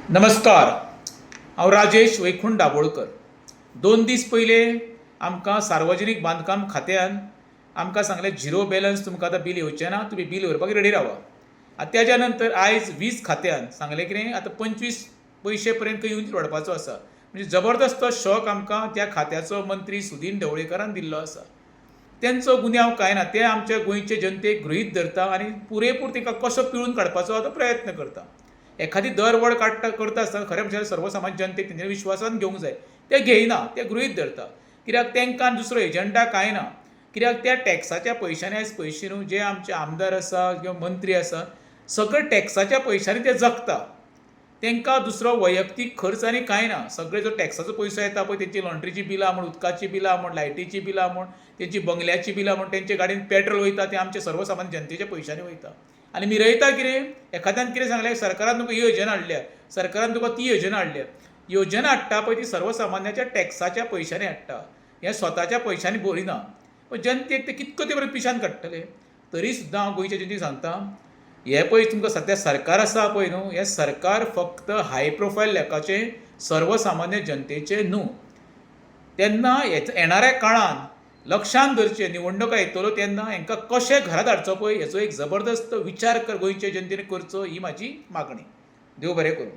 नमस्कार. हांव राजेश वैकुंठ दाबोळकर. 2 दीस पयले आमकां सार्वजनीक बांदकाम खात्यान आमकां सांगलें झिरो बॅलन्स तुमकां आतां बील येवचें ना, तुमी बील भरपाक रेडी रावा. आतां तेज्या नंतर आयज वीज खात्यान सांगलें कितें आतां 25 पयशे पर्यंत युनीट वाडपाचो आसा. म्हणजे जबरदस्त तो शॉक आमकां त्या खात्याचो मंत्री सुदीन ढवळीकरान दिल्लो आसा. तेंचो गुन्यांव कांय ना, ते आमच्या गोंयचे जनतेक गृहीत धरता आनी पुरेपूर तांकां कसो पिळून काडपाचो तो प्रयत्न करता. एखादी दरवड करता आसतना खरें म्हणजे सर्वसामान्य जनतेक तेंचे विश्वासान घेवंक जाय. ते घेयना, ते गृहीत धरता. कित्याक तांकां दुसरो एजंडा कांय ना. कित्याक त्या टॅक्साच्या पयशांनी आयज पयशे न्हू, जे आमचे आमदार आसा किंवा मंत्री आसा सगळे टॅक्साच्या पयशांनी ते जगता. तांकां दुसरो वैयक्तीक खर्च आनी कांय ना. सगळे जो टॅक्साचो पयसो येता पळय, तेंची लॉन्ड्रीची बिलां म्हण, उदकाची बिलां म्हण, लायटीची बिलां म्हण, तेंची बंगल्याची बिलां म्हण, तेंचे गाडयेन पेट्रोल वयता तें आमचे सर्वसामान्य जनतेच्या पयशांनी वयता. आनी मिरयता कितें? एखाद्यान कितें सांगलें, सरकारान तुका ही योजना हाडल्या, सरकारान तुका ती योजना हाडल्या. योजना हाडटा पळय ती सर्वसामान्याच्या टॅक्साच्या पयशांनी हाडटा. हें स्वताच्या पयशांनी भरिना. पण जनतेक ते कितको ते पिशान काडटले. तरी सुद्दां हांव गोंयच्या जनतेक सांगता, हें पळय तुमकां सद्या सरकार आसा पळय न्हू, हें सरकार फक्त हाय प्रोफायल लोकांचें, सर्वसामान्य जनतेचें न्हू. तेन्ना येणाऱ्या काळान लक्षांत धरचें, निवडणुका येतल्यो तेन्ना हांकां कशें घरांत हाडचो पळय हेचो एक जबरदस्त विचार गोंयचे जनतेन करचो, ही म्हाजी मागणी. देव बरें करूं.